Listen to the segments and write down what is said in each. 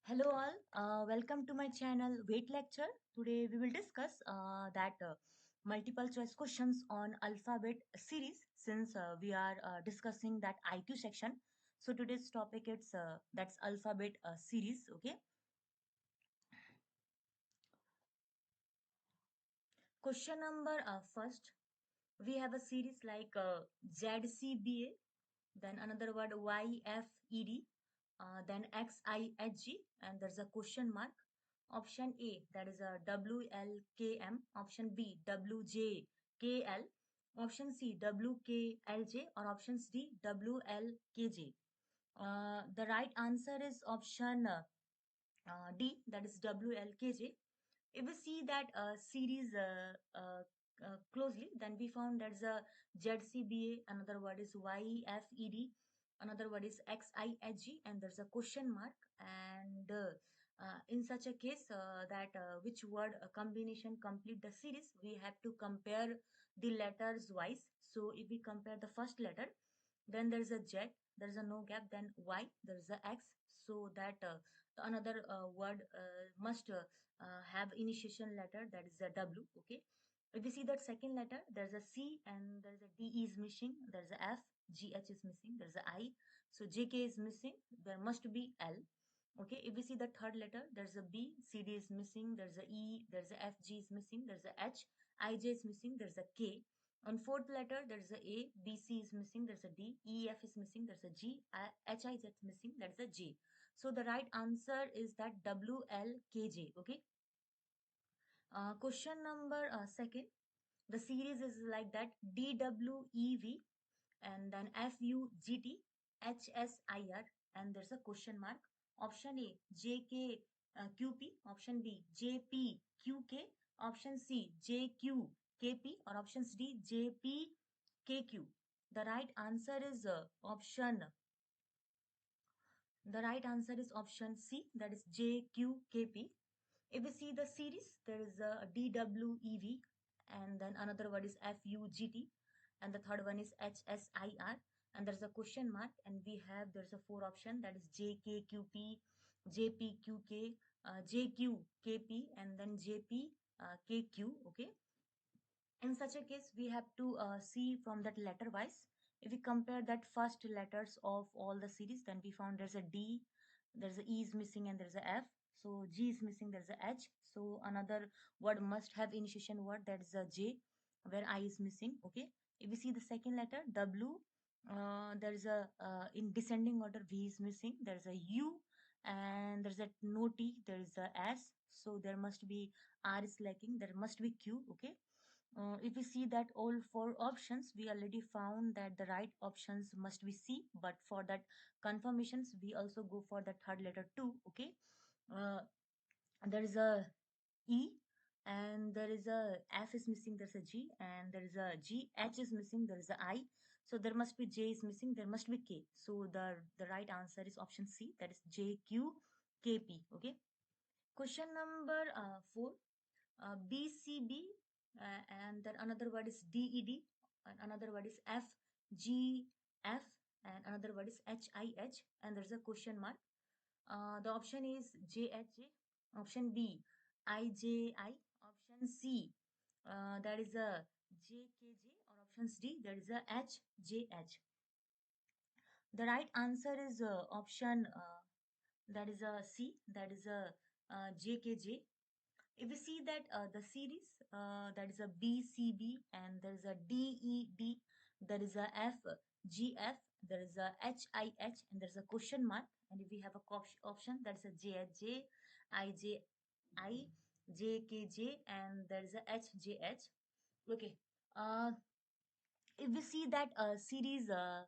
Hello all, welcome to my channel Weight Lecture. Today we will discuss that multiple choice questions on alphabet series since we are discussing that IQ section. So today's topic is that's alphabet series. Okay. Question number first, we have a series like ZCBA, then another word YFED, then XIHG, and there's a question mark. Option A, that is a WLKM. Option B, WJKL. Option C, WKLJ, or options D, WLKJ. The right answer is option D, that is WLKJ. If we see that series closely, then we found there's a ZCBA, another word is YFED, another word is XIHG, and there's a question mark. And in such a case, that which word combination complete the series, we have to compare the letters wise. So if we compare the first letter, then there's a Z, there's a no gap, then Y, there's a X, so that the another word must have initiation letter, that is a W. Okay, if you see that second letter, there's a C and there's a D is missing, there's a F, GH is missing, there's a I, so JK is missing, there must be L. Okay, if we see the third letter, there's a B, CD is missing, there's a E, there's a FG is missing, there's a H, IJ is missing, there's a K. On fourth letter, there's a BC is missing, there's a D, EF is missing, there's a G, HIJ is missing, there's a J. So the right answer is that WLKJ. Okay. Question number second. The series is like that DWEV, and then FUGT, HSIR, and there's a question mark. Option A, JKQP. Option B, JPQK. Option C, JQKP, or options D, JPKQ. The right answer is option C, that is JQKP. If we see the series, there is a DWEV, and then another word is FUGT, and the third one is HSIR, and there's a question mark, and there's a four option, that is JKQP, JPQK, JQKP, and then JPKQ. Okay. In such a case, we have to see from that letter wise. If we compare that first letters of all the series, then we found there's a D, there's a E is missing, and there's a F. So G is missing, there's a H. So another word must have initiation word, that is a J, where I is missing. Okay. If we see the second letter W, there's a in descending order V is missing, there's a U, and there's a no T, there's a S. So there must be R is lacking, there must be Q. Okay. If we see that all four options, we already found that the right options must be C, but for that confirmations, we also go for the third letter too. Okay. Uh, there is a E, and there is a F is missing, there's a G, and there is a G, H is missing, there is a I. So there must be J is missing, there must be K. So the right answer is option C, that is JQKP. Okay. Question number 4. BCB, and then another word is DED, and another word is FGF, and another word is HIH, and there's a question mark. The option is JHJ, option B IJI, option C that is a JKJ, or options D, that is a HJH. The right answer is option that is a C, that is a JKJ. If we see that the series, that is a BCB, and there is a DED, there is a FGF, there is a HIH, and there is a question mark. And if we have a option, that is a JHJ, IJI, JKJ, and there is a HJH. Okay. Uh, if we see that series uh,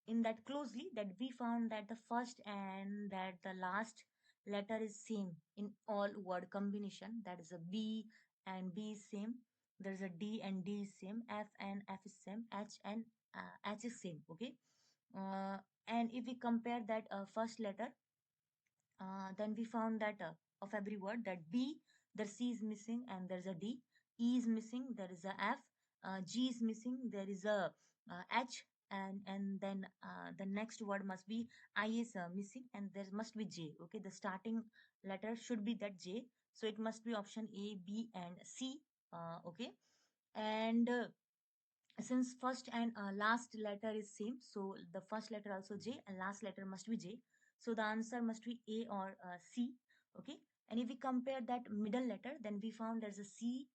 in that closely, that we found that the first and that the last letter is same in all word combination, that is a B and B is same, there's a D and D is same, F and F is same, H and H is same. Okay. uh, and if we compare that first letter, then we found that of every word, that B, the C is missing, and there's a D, E is missing, there is a F, G is missing, there is a H, and then the next word must be I is missing, and there must be J. Okay, the starting letter should be that J, so it must be option A, B, and C. Okay, and since first and last letter is same, so the first letter also J and last letter must be J, so the answer must be A or C. Okay, and if we compare that middle letter, then we found there's a C,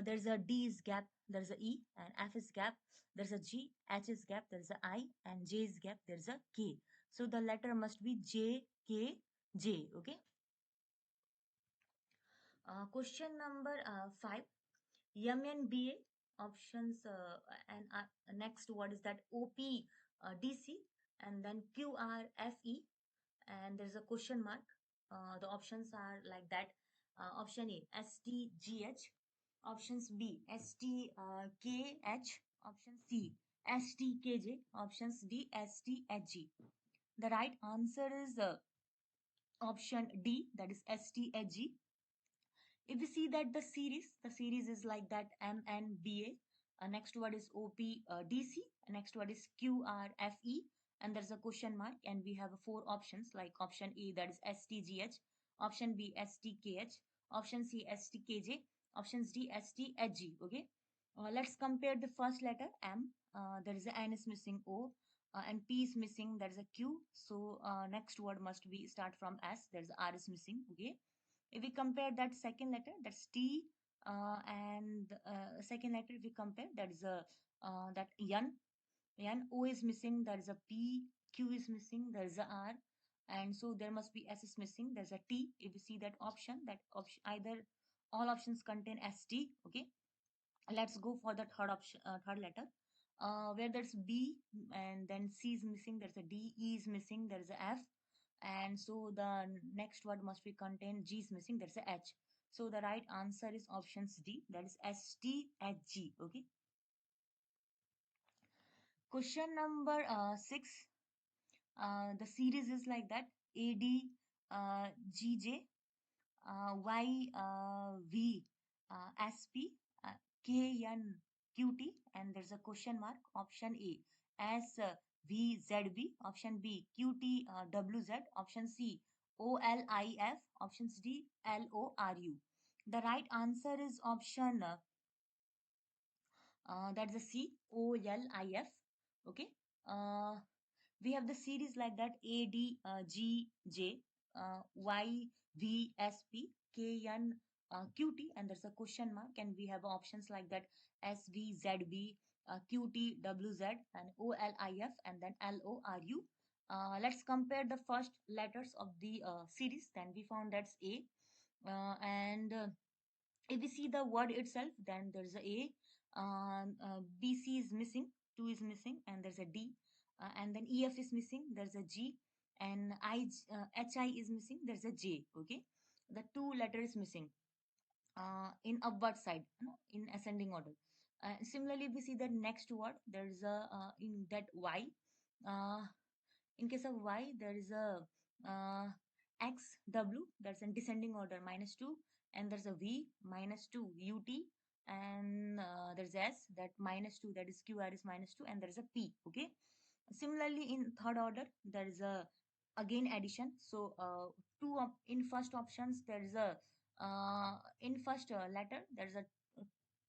there's a D is gap, there's a E, and F is gap, there's a G, H is gap, there's a I, and J is gap, there's a K. So the letter must be J, K, J. Okay, question number 5. MNBA options, and next word is that OP, DC, and then QRFE, and there's a question mark. The options are like that. Option A STGH, options B STKH, option C STKJ, options D STHG. The right answer is option D, that is STHG. If we see that the series is like that: MNBA, next word is OPDC, next word is QRFE, and there's a question mark, and we have four options like option A, that is STGH, option B STKH, option C STKJ, options D STHG. Okay, let's compare the first letter M. There is a N is missing, O, and P is missing, there is a Q, so next word must be start from S, there's R is missing. Okay, if we compare that second letter, that's T, and second letter, if we compare, that is a that N, O is missing, there is a P, Q is missing, there is a R, and so there must be S is missing, there's a T. If you see that option, either all options contain ST. Okay, let's go for the third option, third letter, where there's B, and then C is missing, there's a D, E is missing, there's a F, and so the next word must be contained, G is missing, there's a H. So the right answer is options D, that is STHG. Okay, question number 6. The series is like that: ADGJ, YV, SP, KNQT, and there's a question mark. Option A SVZB, option B QTWZ, option C OLIF, options D LORU. The right answer is option that's a C OLIF. Okay, we have the series like that: ADGJ, YVSP, QT, and there's a question mark, and we have options like that: SVZB, QTWZ, and OLIF, and then LORU. Let's compare the first letters of the series. Then we found that's A, and if we see the word itself, then there's a BC is missing, 2 is missing, and there's a D, and then EF is missing, there's a G, and HI is missing, there's a J. Okay, the two letters is missing in upward side, in ascending order. Similarly, if we see the next word, there's a in that Y. Uh, in case of Y, there is a XW, that's in descending order, -2, and there's a V, -2, UT, and there's S, that -2, that is QR is -2, and there is a P. Okay, similarly in third order, there is a again addition. So in first options, there is a in first letter, there is a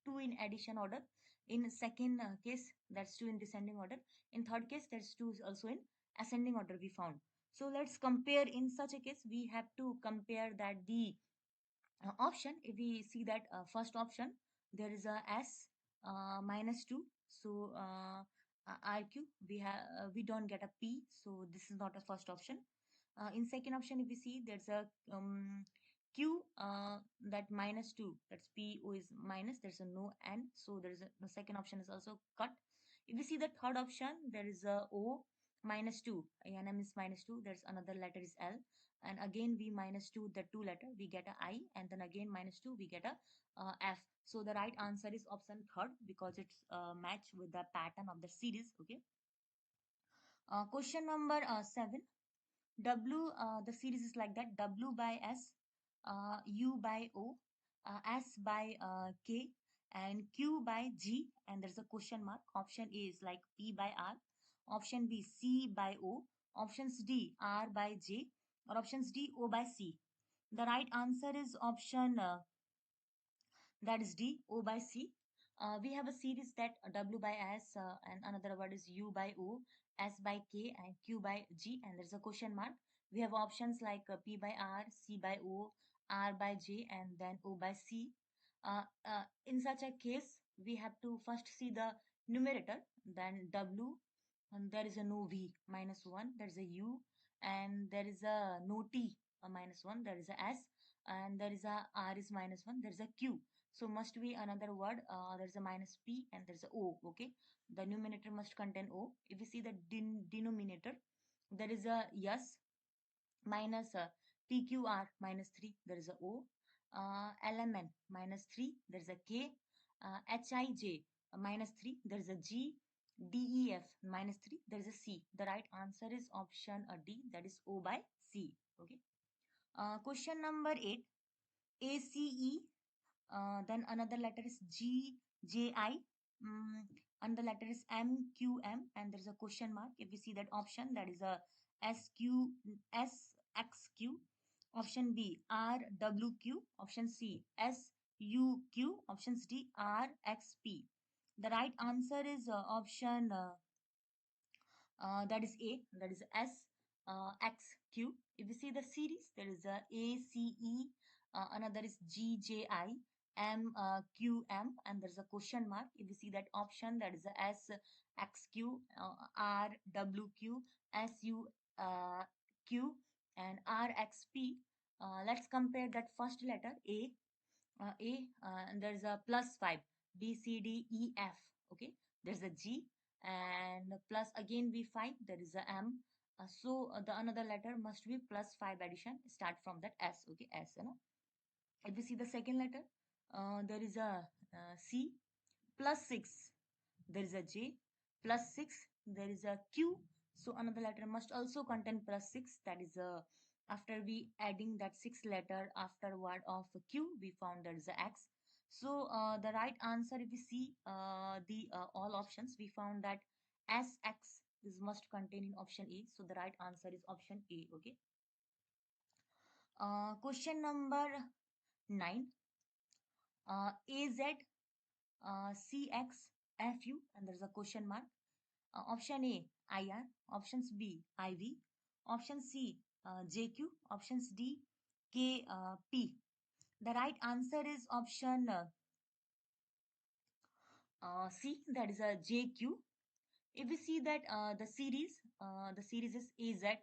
2 in addition order. In second case, that's 2 in descending order. In third case, there's 2 is also in ascending order we found. So let's compare. In such a case, we have to compare that the option. If we see that first option, there is a S, -2, so RQ, we don't get a P, so this is not a first option. In second option, if we see, there's a Q, that -2, that's PO is minus, there's a no N, so there is the second option is also cut. If we see the third option, there is a O, -2, ANM is -2, there's another letter is L, and again we -2 the two letter, we get a I, and then again -2 we get a F. So the right answer is option third, because it's match with the pattern of the series. Okay, question number 7. W, the series is like that: W by S, U by O, S by K, and Q by G, and there's a question mark. Option A is like P by R, option B C by O, options D R by J, or options D O by C. The right answer is option that is D, O by C. We have a series that W by S, and another word is U by O, S by K, and Q by G, and there's a question mark. We have options like P by R, C by O, R by J, and then O by C. In such a case, we have to first see the numerator, then W, and there is a no V, -1, there is a U, and there is a no T, a -1, there is a S, and there is a R is -1, there is a Q. So must be another word. There's a minus P and there's a O. Okay, the numerator must contain O. If we see the denominator, there is a yes minus PQR -3. There is a O. LMN -3. There is a K. HIJ -3. There is a G. DEF -3. There is a C. The right answer is option D. That is O by C. Okay. Question number 8. ACE, then another letter is G, J, I. Another letter is M, Q, M, and there's a question mark. If we see that option, that is a S, Q, S, X, Q. Option B, R, W, Q. Option C, S, U, Q. Options D, R, X, P. The right answer is option that is A, that is S, X, Q. If you see the series, there is a C, E, another is G, J, I, M, Q, M, and there's a question mark. If you see that option, that is a S, X, Q, R, W, Q, S, U, Q, and R, X, P. Let's compare that first letter and there's a +5, B, C, D, E, F. Okay, there's a G, and plus again B5, there is a M. So the another letter must be +5 addition, start from that S. Okay, S. You know? If you see the second letter, there is a C, +6, there is a J, +6, there is a Q. So another letter must also contain +6. That is after we adding that 6 letter afterward of Q, we found there is a X. So the right answer, if we see the all options, we found that SX is must contain in option A. So the right answer is option A. Okay. Question number 9. AZ, CX, FU, and there's a question mark. Option A, IR. Options B, IV. Option C, JQ. Options D, KP. The right answer is option C, that is a JQ. If we see that the series is AZ,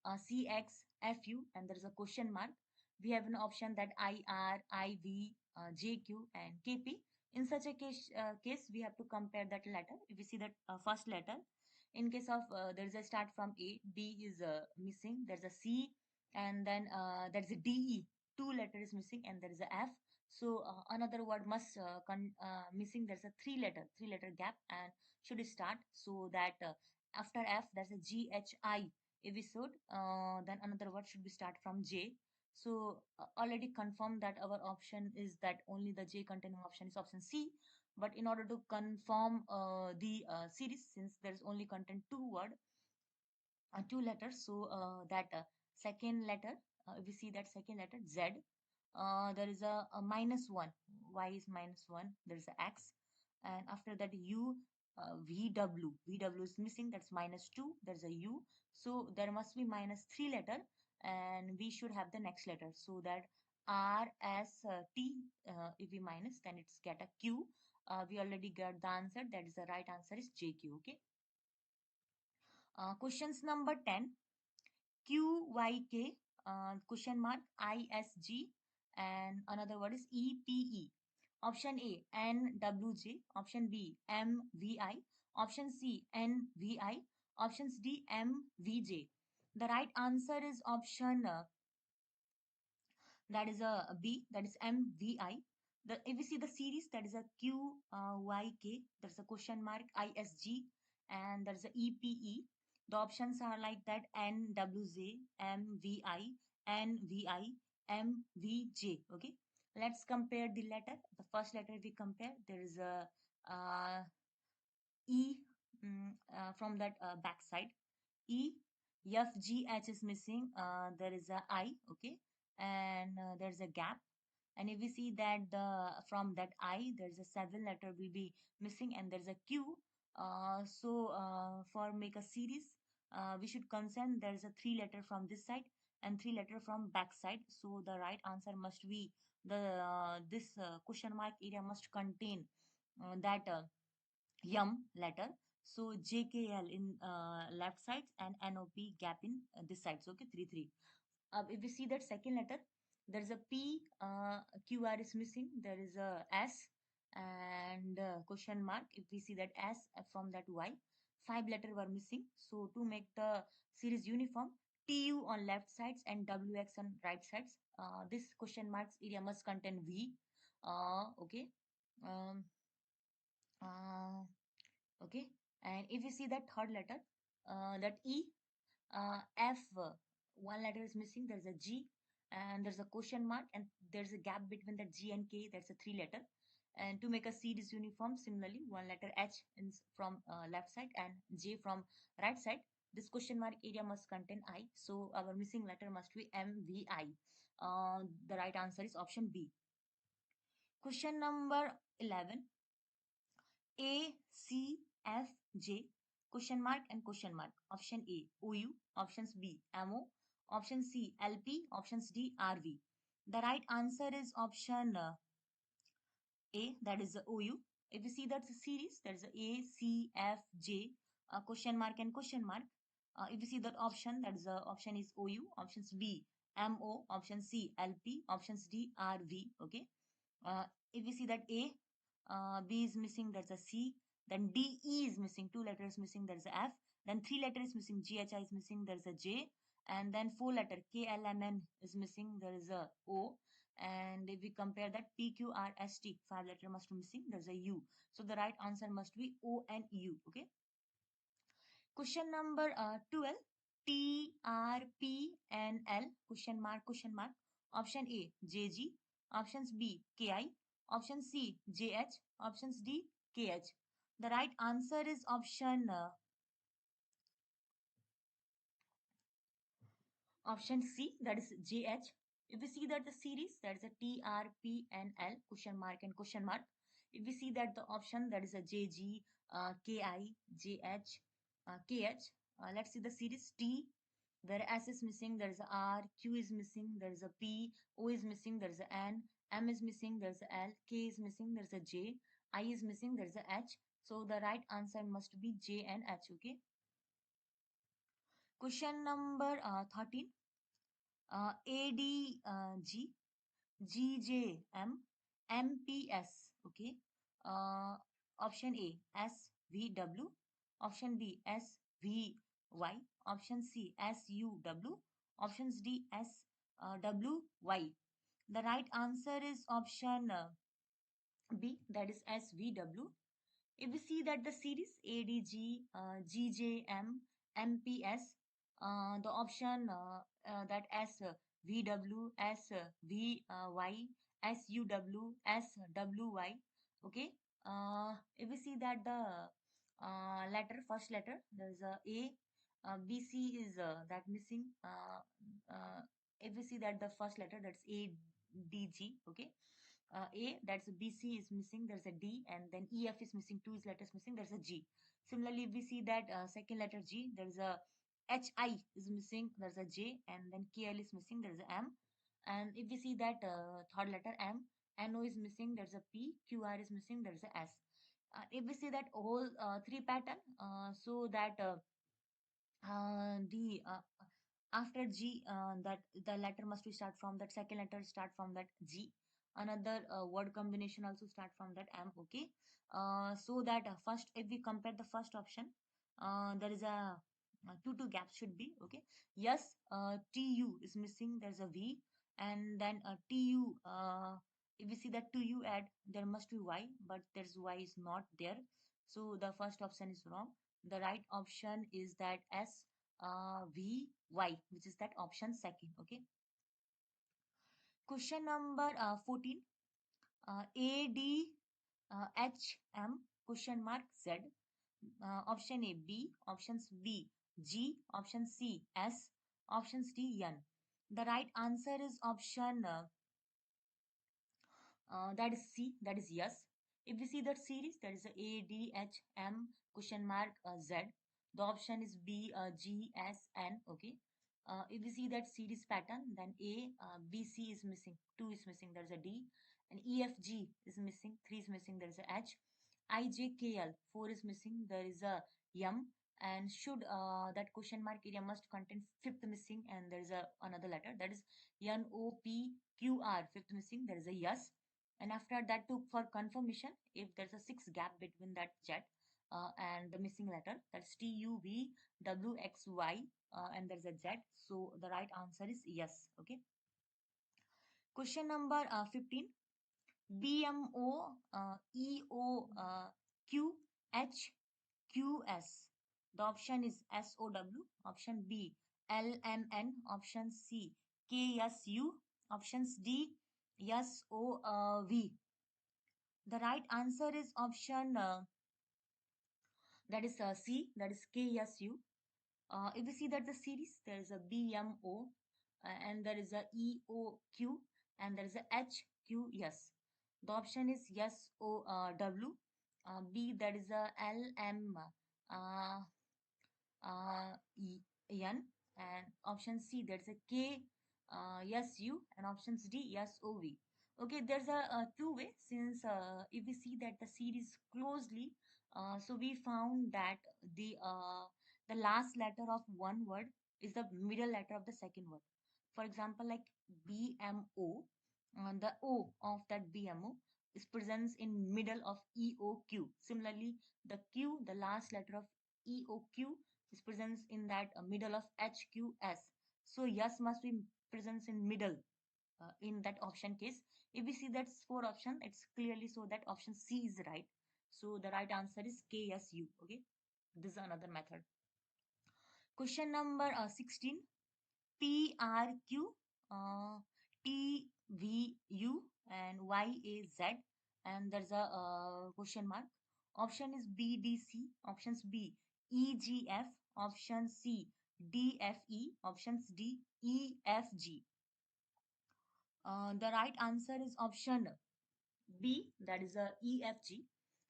CX, FU, and there is a question mark. We have an option that IR, IV, JQ, and KP. In such a case, we have to compare that letter. If we see that first letter, in case of there is a start from A, D is missing. There's a C, and then there's a DE. Two letters missing, and there is a F. So another word must missing. There's a three letter gap, and should start so that after F there's a G H I. If we should, then another word should be start from J. So already confirmed that our option is that only the J containing option is option C. But in order to confirm the series, since there is only content two letters, so that second letter, if we see that second letter Z, there is a -1. Y is -1. There is a X, and after that U, VW is missing. That's -2. There's a U, so there must be -3 letter, and we should have the next letter. So that R S T. If we minus, then it's get a Q. We already got the answer. That is the right answer is JQ. Okay. Questions number 10. QYK, question mark, ISG, and another word is EPE. Option A, NWJ. Option B, MVI. Option C, NVI. Options D, MVJ. The right answer is option that is a B, that is MVI. If we see the series, that is a QYK, there's a question mark, ISG, and there's a EPE. The options are like that: NWJ, MVI, NVI, MVJ. Okay. Let's compare the letter. The first letter we compare, there is a E from that back side. E, F, G, H is missing. There is a I, okay, and there's a gap. And if we see that from that I, there's a 7 letter will be missing, and there's a Q. For make a series, we should concern there's a 3 letter from this side and 3 letter from back side. So the right answer must be the this question mark area must contain that letter. So JKL in left sides and NOP gap in this side. So okay, 3 3. If we see that second letter, there is a P, QR is missing. There is a S and question mark. If we see that S from that Y, 5 letter were missing. So to make the series uniform, TU on left sides and WX on right sides. This question marks area must contain V. Okay. Um, uh, okay, and if you see that third letter, that E, F, 1 letter is missing, there's a G and there's a question mark and there's a gap between the G and K, that's a 3 letter. And to make a series uniform, similarly 1 letter H from left side and J from right side. This question mark area must contain I, so our missing letter must be MVI. The right answer is option B. Question number 11. A, C, F, J, question mark and question mark. Option A, OU. Options B, MO. Option C, LP. Options D, RV. The right answer is option A, that is the OU. If you see that series, there is A, C, F, J, question mark and question mark. If you see that option, that is the option is OU. Options B, MO. Option C, LP. Options D, RV. Okay. If we see that A, B is missing, there's a C. Then D, E is missing, 2 letters missing, there's a F. Then 3 letters missing, G, H, I is missing, there's a J. And then 4 letter K, L, M, N is missing, there is a O. And if we compare that P, Q, R, S, T, 5 letter must be missing, there's a U. So the right answer must be O and U. Okay. Question number 12. T, R, P, N, L, question mark, question mark. Option A, J, G. Options B, K, I. Option C, J, H. Options D, K, H. The right answer is option C, that is JH. If we see that the series, that is a T, R, P, N, L, question mark and question mark. If we see that the option, that is a JG, KI, JH, KH. Let's see the series T, where S is missing, there is a R, Q is missing, there is a P, O is missing, there is a N, M is missing, there is a L, K is missing, there is a J, I is missing, there is a H. So the right answer must be J and H. Okay. Question number 13. ADG, GJM, MPS. Okay. Uh, Option A, SVW. Option B, SVY. Option C, SUW. Options D, SWY. The right answer is option B, that is SVW. If we see that the series ADG, GJM, MPS, the option that S, VW, S, VY, SUW, SWY. Okay. If we see that the first letter, there is A, BC is that missing. If we see that the first letter, that's ADG. Okay. A, that's a BC is missing, there's a D, and then EF is missing, 2 letters missing, there's a G. Similarly, we see that second letter G, there's a HI is missing, there's a J, and then KL is missing, there's a M. And if we see that third letter M, NO is missing, there's a P, QR is missing, there's a S. If we see that whole 3 pattern, so that the after G, that the letter must be start from that second letter start from that G. Another word combination also start from that M. Okay. So that first, if we compare the first option, there is a two gaps should be. Okay. Yes, TU is missing. There's a V, and then TU. If we see that TU add, there must be Y, but there's Y is not there. So the first option is wrong. The right option is that SVY, which is that option second. Okay. Question number 14. A D H M question mark Z. Option A B, options B G, option C S, options D N. The right answer is option that is C, that is yes. If we see that series, there is A, D, H, M, question mark, Z. The option is B, G, S, N. Okay. If we see that series pattern, then A, B, C is missing, 2 is missing, there is a D, and E, F, G is missing, 3 is missing, there is a H, I, J, K, L, 4 is missing, there is a M, and should that question mark area must contain fifth missing, and there is a another letter, that is N, O, P, Q, R, fifth missing, there is a yes. And after that, took for confirmation if there's a 6 gap between that Z and the missing letter, that's T U V W X Y, and there's a Z. So the right answer is yes. Okay. Question number 15. BMO EO QHQS. The option is SOW. Option B LMN. Option C KSU. Options D SOV. The right answer is option that is C, that is KSU. If we see that the series, there is a BMO and there is a EOQ and there is a HQS. The option is SOW. B, that is a LM N, and option C, that's a K SU, and options D SOV. Okay, there's a two way, since if we see that the series closely, so we found that the last letter of one word is the middle letter of the second word. For example, like BMO, the O of that BMO is present in middle of EOQ. Similarly, the Q, the last letter of EOQ, is present in that middle of HQS. So yes must be present in middle in that option case. If we see that's four option, it's clearly so that option C is right. So the right answer is KSU. Okay, this is another method. Question number 16. PRQ, TVU, and YAZ, and there's a question mark. Option is BDC, options B EGF, option C DFE, options D EFG. The right answer is option B, that is a EFG.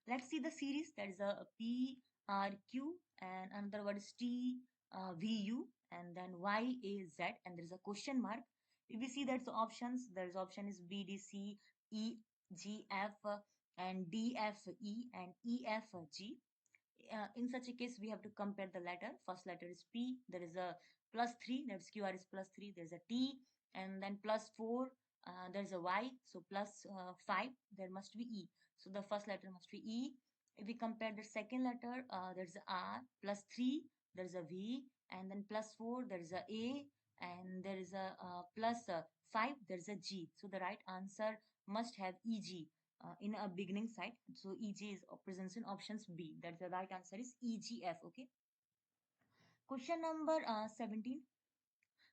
Let's see the series. That is a PRQ, and another word is TVU, and then YAZ, and there is a question mark. If we see that's the options, there is option is BDC, EGF, and DFE, and EFG. In such a case, we have to compare the letter. First letter is P, there is a +3, that's QR is +3, there's a T, and then +4, there's a Y, so +5, there must be E. So the first letter must be E. If we compare the second letter, there's a R, +3, there's a V, and then +4, there's a A, and there is a +5, there's a G. So the right answer must have EG in a beginning side. So EG is present in options B. That's the right answer is EGF. Okay. Question number 17.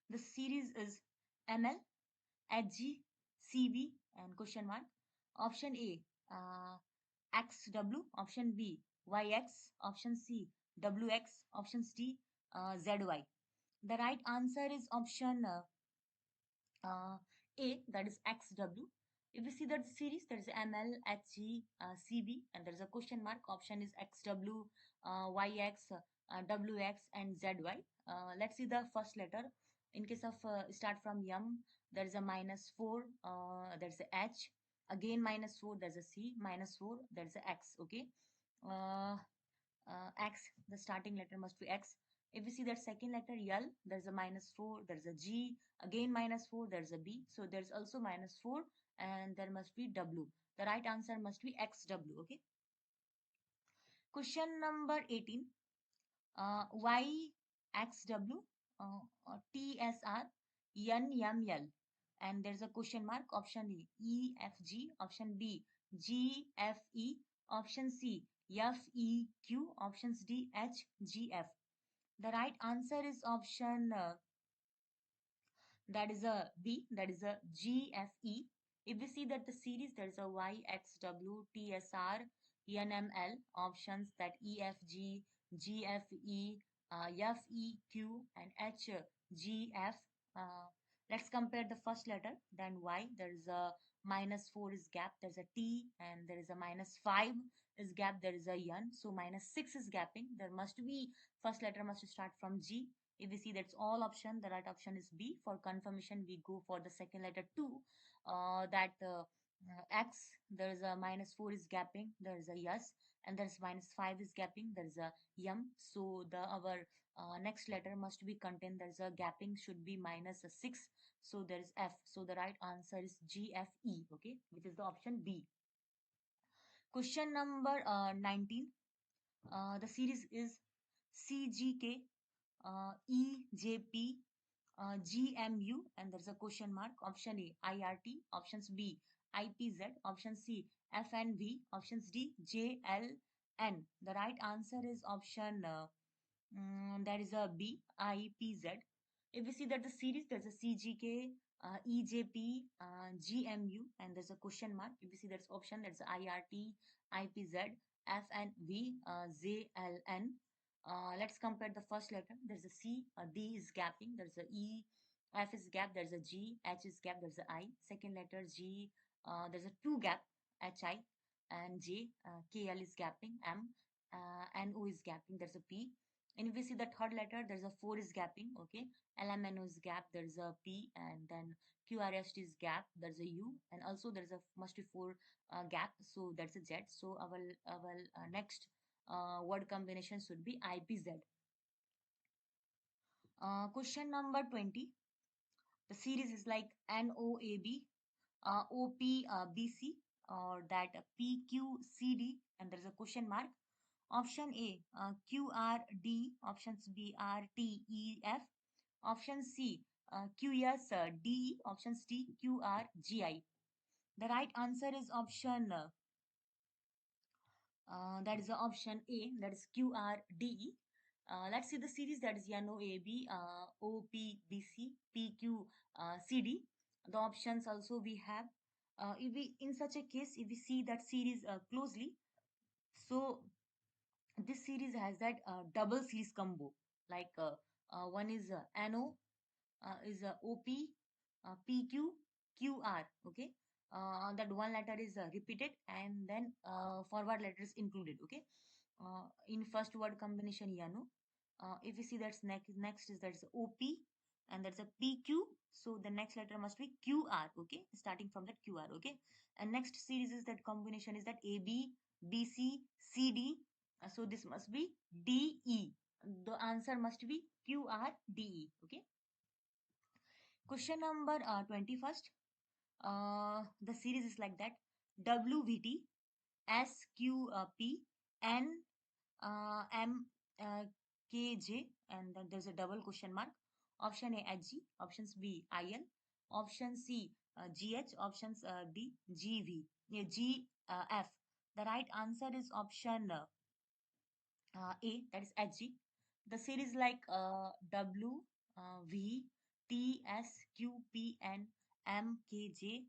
The series is ML, HG, CB, and question mark. Option A XW. Option B YX. Option C WX. Option D ZY. The right answer is option A, that is XW. If you see that series, there is ML, HG, CB, and there is a question mark. Option is XW, YX, WX, and ZY. Let's see the first letter. In case of start from M, there is a -4, there's a H, again -4, there's a C, -4, there's a X. Okay. X, the starting letter must be X. If we see that second letter L, there's a -4, there's a G, again -4, there's a B. So there's also -4, and there must be W. The right answer must be XW. Okay. Question number 18. YXW, TSR, NML, and there's a question mark. Option A EFG, option B GFE, option C FEQ, options D HGF. The right answer is option That is a B, that is a GFE. If we see that the series, there is a Y, X, W, T, S, R, N, M, L options, that E, F, G, G, F, E, F, E, Q, and H, G, F. Uh, let's compare the first letter, then Y. There is a -4 is gap, there's a T, and there is a -5 is gap, there is a N. So -6 is gapping. There must be, first letter must start from G. If we see that's all option, the right option is B. For confirmation, we go for the second letter 2. X, there is a -4 is gapping, there is a yes, and there's -5 is gapping, there is a yum. So the our next letter must be contained, there's a gapping should be -6. So there is F. So the right answer is GFE, okay, which is the option B. Question number 19. The series is CGK, EJP, GMU, and there's a question mark. Option A, IRT. Options B, IPZ. Option C, FNV. Options D, JLN. The right answer is option that is a B, IPZ. If we see that the series, there's a CGK, EJP, GMU, and there's a question mark. If we see that's option, that's IRT, IPZ, FNV, JLN. Let's compare the first letter. There's a C, a D is gapping, there's a E, F is gap, there's a G, H is gap, there's a I. Second letter G, there's a two gap, HI, and J, KL is gapping, M, NO is gapping, there's a P. And if we see the third letter, there's a 4 is gapping, okay. LMNO is gap, there's a P, and then QRST is gap, there's a U, and also there's a must be 4 gap, so that's a Z. So our next word combination should be IPZ. Question number 20. The series is like NOAB, OPBC, or that PQCD, and there's a question mark. Option A, QRD. Options B, RTEF. Option C, QSDE. Options D, QRGI. The right answer is option that is the option A, that is QRDE. Let's see the series, that is NOAB, OPBC, PQCD. The options also we have. If we, in such a case, if we see that series closely, so this series has that double series combo. Like one is NO, is OP, PQ, QR. Okay, that one letter is repeated, and then forward letters included. Okay, in first word combination Yano. If we see that's next is that's OP, and that's a PQ. So the next letter must be QR. Okay, starting from that QR. Okay, and next series is that combination is that AB, BC, CD. So this must be DE. The answer must be QRDE. Okay. Question number 21st. The series is like that: WVT, SQP, N, M, KJ, and then there's a double question mark. Option A, HG. Options B, IL. Option C, GH. Options D, GV. Yeah, GF. The right answer is option A, that is HG. The series like W, V, T, S, Q, P, N, M, K, J,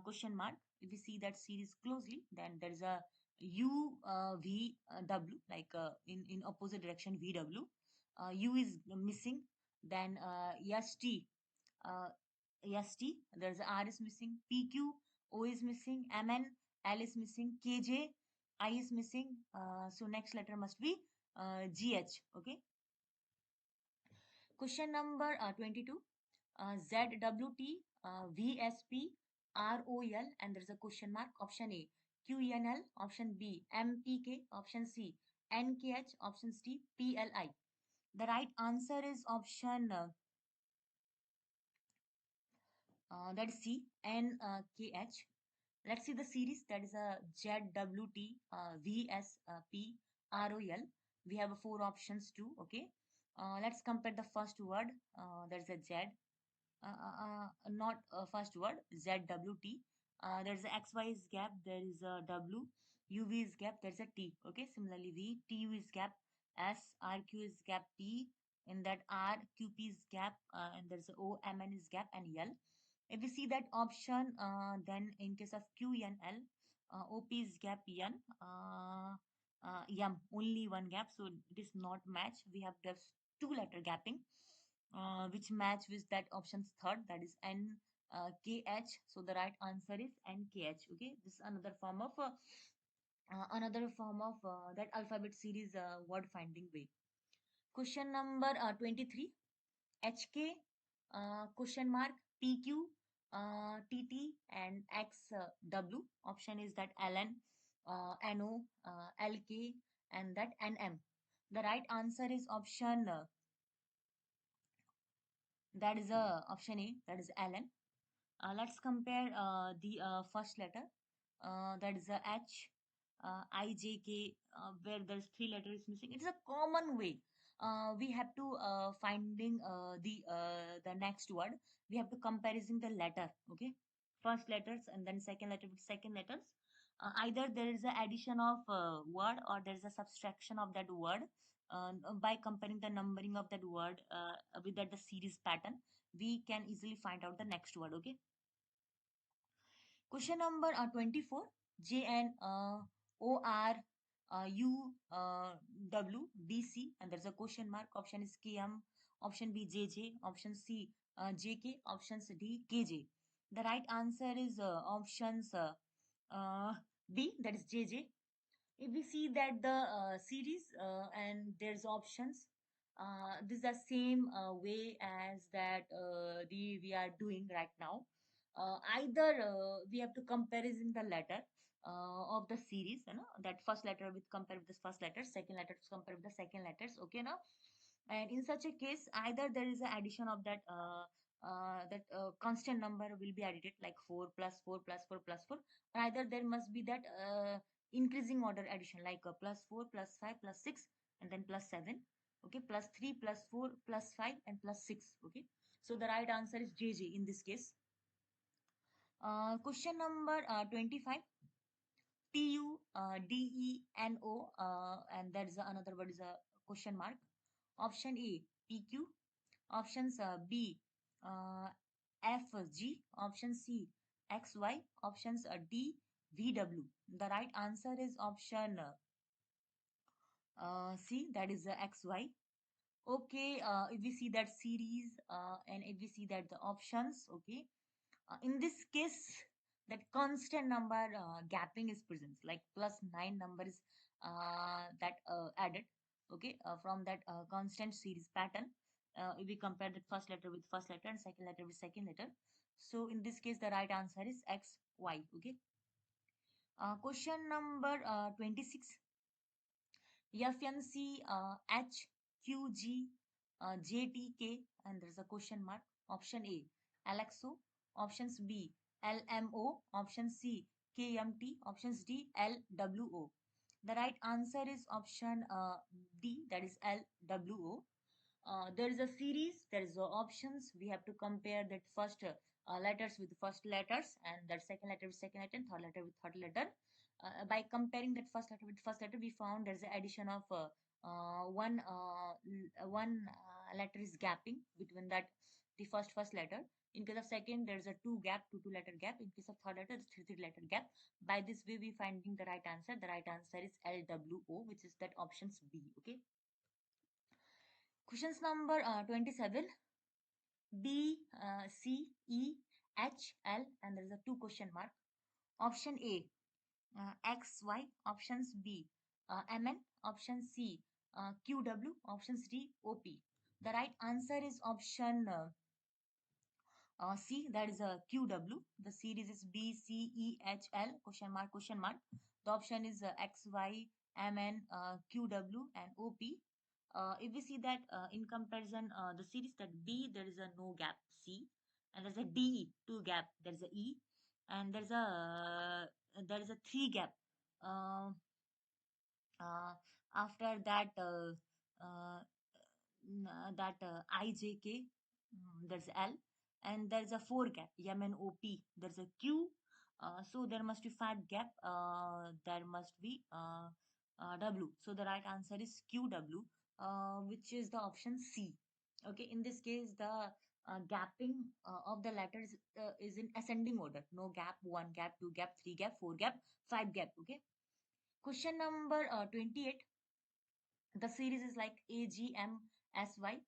question mark. If we see that series closely, then there is a U, V, W, like in opposite direction VW. U is missing. Then ST, uh, ST, there's a R is missing. PQ, O is missing. MN, L is missing. KJ, I is missing. So next letter must be GH. Okay. Question number 22. ZWT, VSP, ROL, and there's a question mark. Option A, QNL. Option B, MPK. Option C, NKH. Option D, PLI. The right answer is option that is C, NKH. Let's see the series, that is a ZWT, VSP, ROL. We have four options too. Okay. Let's compare the first word. There's a Z. Not first word, ZWT. There's a XY is gap. There is a W. UV is gap. There's a T. Okay. Similarly, V, TU is gap. S, RQ is gap. P, In that R, QP is gap, and there's a O, MN is gap, and L. If we see that option, then in case of Q, N, L, OP is gap, N, M, only one gap, so it is not match. We have just two letter gapping, which match with that option's third, that is N, KH. So the right answer is NKH. Okay, this is another form of that alphabet series word finding way. Question number 23. HK, question mark, PQ, TT, and XW. Option is that LN, NO, LK, and that NM. The right answer is option, that is option A, that is LN. Let's compare the first letter, that is a H, I, J, K, where there's three letters missing. It's a common way. We have to finding the next word. We have to comparison the letter. Okay, first letters and then second letter with second letters. Either there is a addition of word or there is a subtraction of that word. By comparing the numbering of that word with that the series pattern, we can easily find out the next word. Okay. Question number 24. JN OR UWBC, and there's a question mark. Option is KM, option B JJ, option C JK, options D KJ. The right answer is options B, that is JJ. If we see that the series and there's options, this is the same way as that we are doing right now. Either we have to comparison the letter of the series, that first letter with compare with this first letter, second letter to compare with the second letters. Okay, now, and in such a case, either there is an addition of that constant number will be added, like 4 plus 4 plus 4 plus 4. Either there must be that increasing order addition, like plus 4 plus 5 plus 6 and then plus 7. Okay, plus 3 plus 4 plus 5 and plus 6. Okay, so the right answer is JJ in this case. Question number 25. TUDENO, and that is another word is a question mark. Option A PQ, options B FG, option C XY, options D VW. The right answer is option C, that is XY. Okay, if we see that series and if we see that the options, okay, in this case, that constant number gapping is present, like plus 9 number is that added, okay, from that constant series pattern. If we compare the first letter with first letter and second letter with second letter, so in this case the right answer is X, Y. Okay. Question number 26. FNC HQG JTK, and there's a question mark. Option A Alexo, options B LMO, option C KMT, options D LWO. The right answer is option D, that is LWO. There is a series, there is options. We have to compare that first letters with first letters, and that second letter with second letter, and third letter with third letter. By comparing that first letter with first letter, we found there's an addition of one letter is gapping between that the first letter. In case of second, there's a two letter gap. In case of third letter, it's three letter gap. By this way, we finding the right answer. The right answer is LWO, which is that options B. Okay. Questions number 27. B, C, E, H, L, and there is a two question mark. Option A X, Y, options B MN, option C QW, options D OP. The right answer is option C, that is a QW. The series is B C E H L question mark question mark. The option is X, Y, MN, QW, and OP. If we see that in comparison, the series that B, there is a no gap C, and there's a D, two gap, there's a E, and there is a three gap. Uh, After that, IJK, there's L, and there's a four gap, MNOP, there's a Q. So there must be five gap. There must be W. So the right answer is QW, which is the option C. Okay, in this case, the gapping of the letters is in ascending order. No gap, one gap, two gap, three gap, four gap, five gap. Okay. Question number 28. The series is like AGMSY,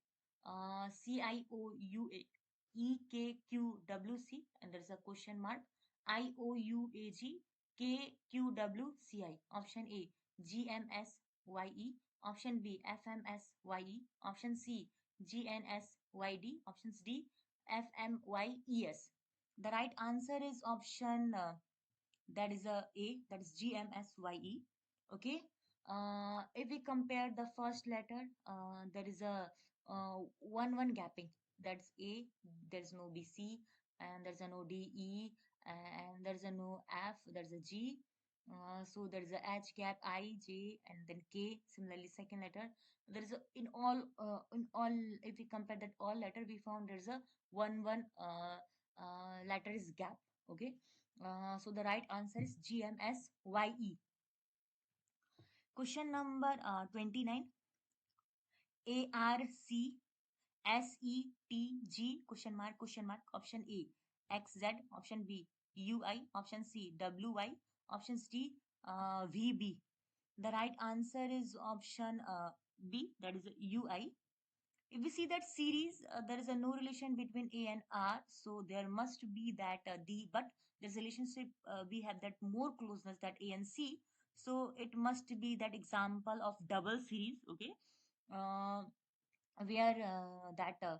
CIOUAEKQWC, and there's a question mark. IOUAGKQWCI. Option A, GMSYE. Option B, FMSYE. Option C, GNSYD. Options D, FMYES. The right answer is option that is A, that is GMSYE. Okay. If we compare the first letter, there is a one gapping. That's A. There's no BC, and there's a no DE, and there's a no F. There's a G. So there is a H gap, I, J, and then K. Similarly, second letter, there is a in all. If we compare that all letter, we found there's a one letter is gap. Okay. So the right answer is GMSYE. Question number 29. ARCSETG question mark. Option A, XZ. Option B, UI. Option C, WY. Options D, VB. The right answer is option B, that is UI. If we see that series, there is a no relation between A and R, so there must be that D, but there's a relationship, we have that more closeness that A and C, so it must be that example of double series. Okay. uh, where that A,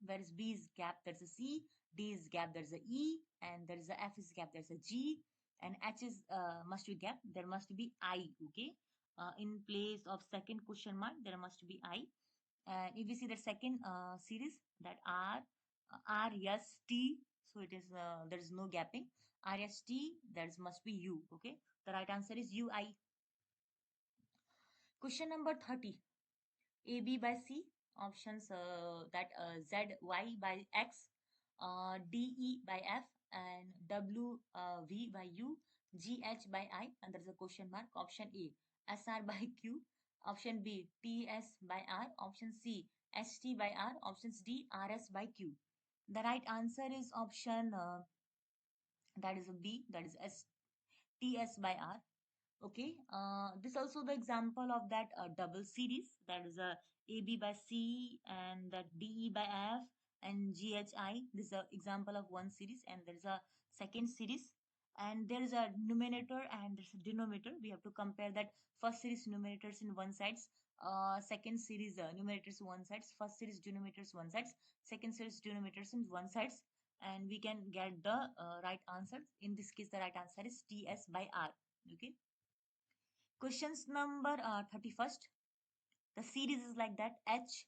whereas B is gap, there's a C, D is gap, there's a E, and there is a F is gap, there's a G, and H is must be gap, there must be I. Okay. In place of second question mark, there must be I. And if we see the second series, that RST, so it is there is no gapping. RST, there must be U. Okay, the right answer is UI. Question number 30. AB by C. Options that ZY by X, DE by F, and WV by U, GH by I, and there's a question mark. Option A, SR by Q. Option B, TS by R. Option C, ST by R. Options D, RS by Q. The right answer is option that is a B, that is TS by R. Okay. This also the example of that double series, that is a AB by C and that DE by F and GHI. This is an example of one series, and there is a second series, and there is a numerator and there's a denominator. We have to compare that first series numerators in one sides, second series numerators one sides, first series denominators one sides, second series denominators in one sides, and we can get the right answer. In this case, the right answer is TS by R. Okay. Questions number 31st. The series is like that: H,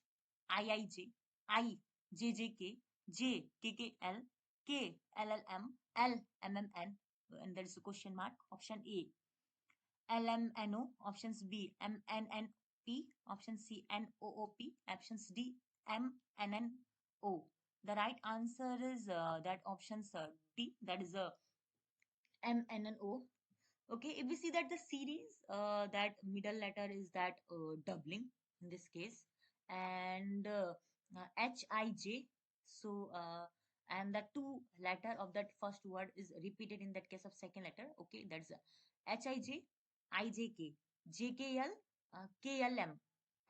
IIJ, I, JJK, J, KKL, K, LLM, L, MMN, and there is a question mark. Option A, LMNO. Options B, MNNP. Option C, NOOP. Options D, MNNO. The right answer is that option D, that is a MNNO. Okay, if we see that the series, that middle letter is that doubling in this case, and HIJ. So, and the two letter of that first word is repeated in that case of second letter. Okay, that's HIJ, IJK, JKL, KLM,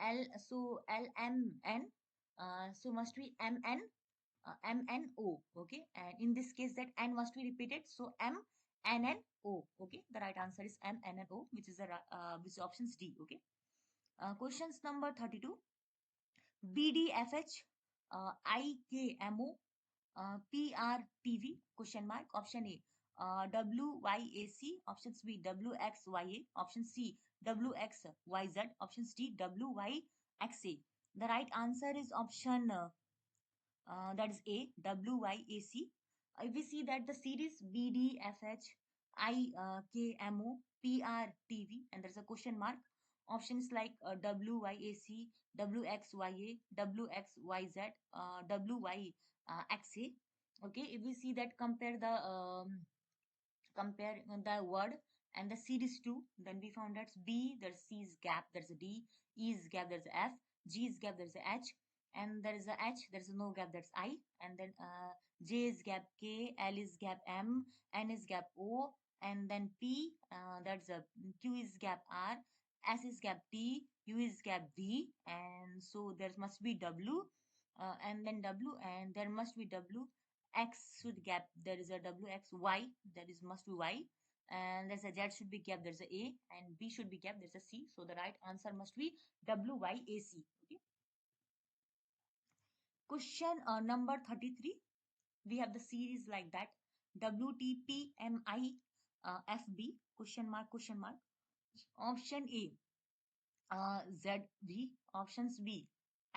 L. So LMN. So must be MN, MNO. Okay, and in this case that N must be repeated. So MNNO. Okay, the right answer is MNNO, which is which is options D. Okay. Questions number 32. BDFH, IKMO, PRTV, question mark. Option A, WYAC. Options B, WXYA. Option C, WXYZ. Options D, WYXA. The right answer is option that is A, WYAC. If we see that the series BDFH, IKMO, PRTV, and there's a question mark. Options like WYAC, WXYA, WXYZ, WYXA. Okay, if we see that compare the word and the series too, then we found that B, there's C is gap, there's a D, E is gap, there's a F, G is gap, there's a H, and there is a H, there is no gap, that's I, and then J is gap K, L is gap M, N is gap O, and then P, that's a Q is gap R, S is gap T, U is gap V, and so there must be W, and then W, and there must be W. X should gap, there is a W, X, Y, there is must be Y, and there's a Z should be gap, there's a A, and B should be gap, there's a C. So the right answer must be WYAC. Okay. Question number 33. We have the series like that. WTPMI FB question mark question mark. Option A ZV. Options B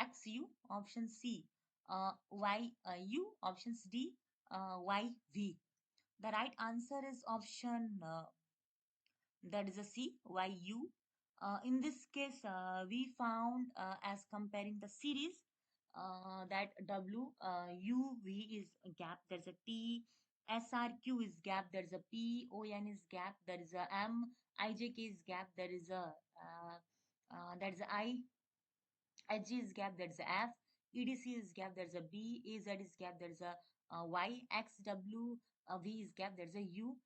XU. Option C YU. Options D YV. The right answer is option that is a C, YU. In this case, we found as comparing the series that W U V is a gap, there's a T, SRQ is gap, there's a P, ON is gap, there is a M, IJK is gap, there is a that is a I, HG is gap, there's a F, EDC is gap, there's a B, AZ is gap, there's a Y, XW, V is gap, there's a U.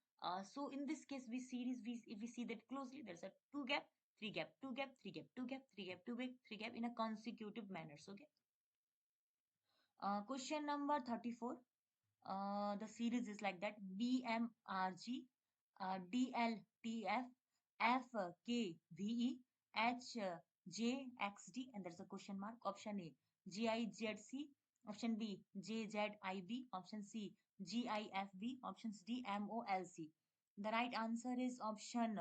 So in this case, we series, if we see that closely, there's a two gap, three gap, two gap, three gap, two gap, three gap, two gap, three gap in a consecutive manner. Okay. Question number 34. The series is like that: BMRG, DLTF, FKVE, HJXD, and there's a question mark. Option A GIZC, option B JZIB, option C GIFB, options D MOLC. The right answer is option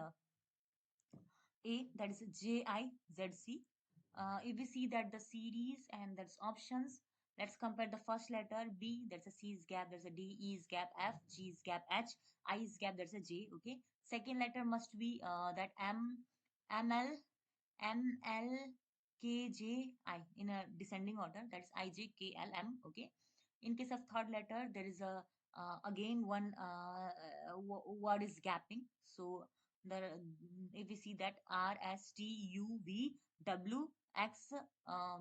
A, that is JIZC. If we see that the series and that's options, let's compare the first letter B, there's a C is gap, there's a D, E is gap, F, G is gap, H, I is gap, there's a J. Okay. Second letter must be that ML, MLKJI in a descending order, that's IJKLM. Okay. In case of third letter, there is a again one word is gapping. So the if we see that R S T U V W X,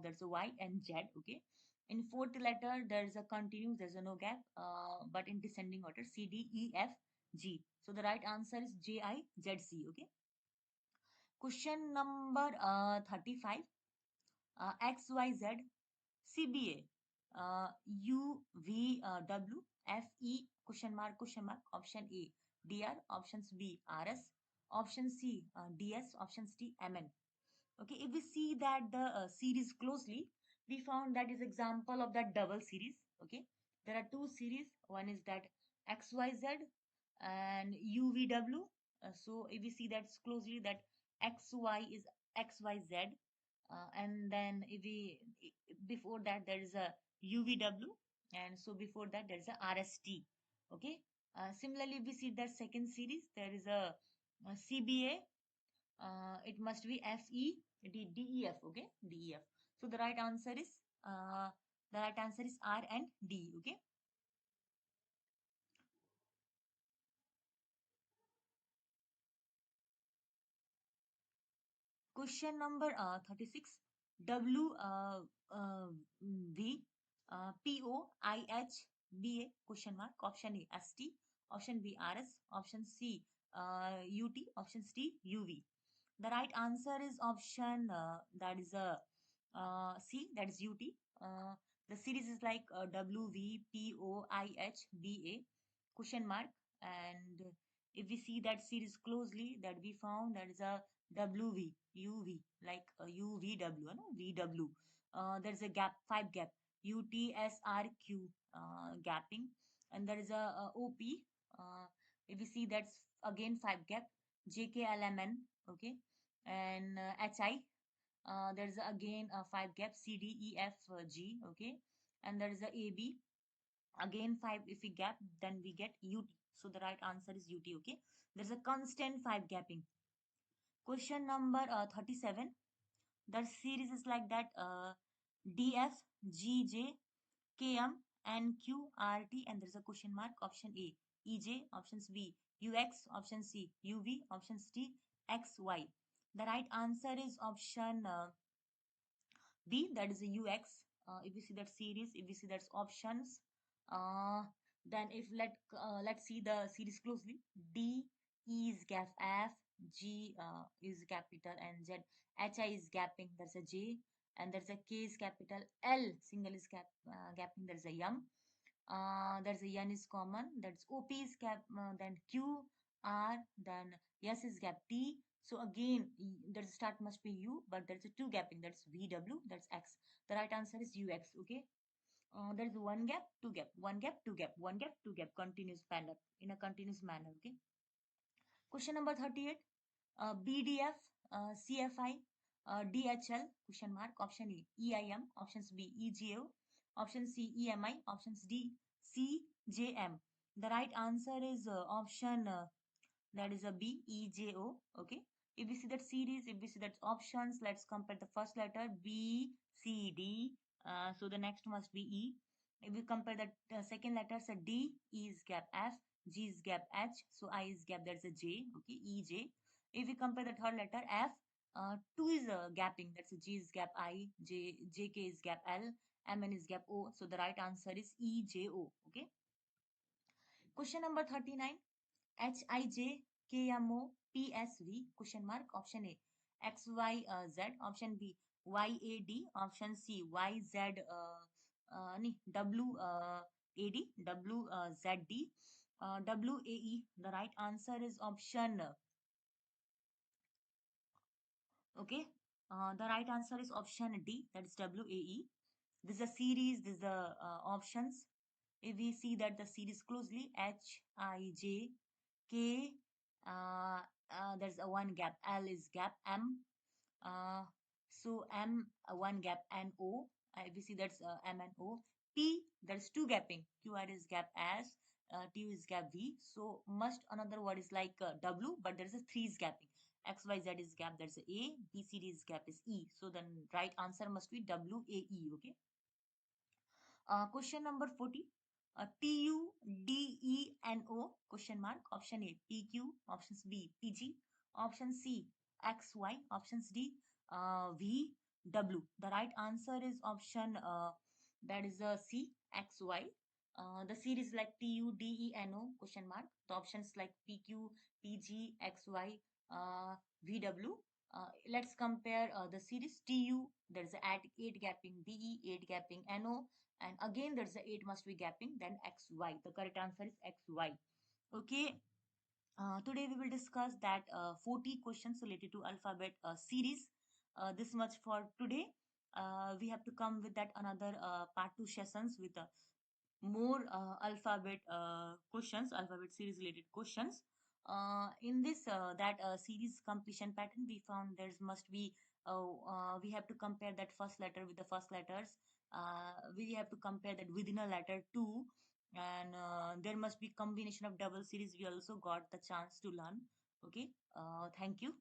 there's a Y and Z. Okay. In fourth letter, there's a continuous, there's a no gap, but in descending order C D E F G. So the right answer is J I Z C. Okay. Question number 35. XYZ CBA UVW FE question mark. Option A DR, options B RS, option C DS, options D MN. Okay, if we see that the series closely, we found that is example of that double series. Okay, there are two series. One is that XYZ and UVW. So if we see that closely, that XY is XYZ, and then if we before that there is a UVW, and so before that there is a RST. Okay. Similarly, if we see that second series, there is a CBA. It must be DEF. Okay, DEF. So the right answer is R and D. Okay. Question number 36. W V P O I H B A question mark. Option A S T, option B R S, option C UT, option D UV. The right answer is option that is a C, that is UT. The series is like WVPOIHBA question mark, and if we see that series closely, that we found that is a WV UV, like UVW, no? VW. There's a gap, five gap, UTSRQ gapping, and there is a OP. If we see that's again five gap, JKLMN. Okay. And HI, there's again a five gap, CDEFG. Okay. And there is a AB, again five. If we gap, then we get UT. So the right answer is UT. Okay. There's a constant five gapping. Question number 37. The series is like that: DF, GJ, KM, and QRT, and there's a question mark. Option A EJ, options B UX, option C UV, options D XY. The right answer is option B, that is a UX. If we see that series, if we see that's options, uh, then if let's see the series closely. D is gap F, G is capital, and Z, H I is gapping, there's a J, and there's a K is capital, L single is gapping, there's a M, there's a N is common, that's OP is gap, then Q, R, then S is gap T. So again, there's a start must be U, but there's a two gapping, that's VW, that's X. The right answer is UX. Okay. There's one gap, two gap, one gap, two gap, one gap, two gap, continuous manner, in a continuous manner. Okay. Question number 38. BDF, CFI, DHL, question mark. Option A, EIM. Options B, EGO. Option C, EMI. Options D, CJM. The right answer is option that is a B, EJO. Okay. If we see that series, if we see that options, let's compare the first letter B, C, D. So the next must be E. If we compare the second letter, so D, E is gap F, G is gap H, so I is gap, there's a J. Okay, E, J. If we compare the third letter F, 2 is gapping, that's a G is gap I, J, K is gap L, M, N is gap O. So the right answer is E, J, O. Okay. Question number 39. HIJKMOPSV, question mark. Option A, XYZ. Option B, YAD. Option C, YZ, WAD, WZD, WAE. The right answer is option. Okay. The right answer is option D, that is WAE. This is a series, this is the options. If we see that the series closely, HIJK, there's a one gap, L is gap M, uh, so M, one gap, N O. If we see that's M and O. P, there's two gapping, QR is gap S, T is gap V. So must another word is like W, but there's a three is gapping. X, Y, Z is gap, there's a A, B, C, D is gap is E. So then right answer must be WAE. Okay. Question number 40. TUDENO, question mark. Option A, PQ. Options B, PG. Option C, XY. Options D, VW. The right answer is option that is C, XY. The series like TUDENO, question mark. The options like PQ, PG, XY, VW. Let's compare the series TU. There's a at 8 gapping DE, 8 gapping NO, and again there's a 8 must be gapping, then XY. The correct answer is XY. Okay. Today we will discuss that 40 questions related to alphabet series. This much for today. We have to come with that another part 2 sessions with more alphabet questions, alphabet series related questions. In this that series completion pattern, we found there must be we have to compare that first letter with the first letters. We have to compare that within a letter too, and there must be combination of double series. We also got the chance to learn. Okay. Thank you.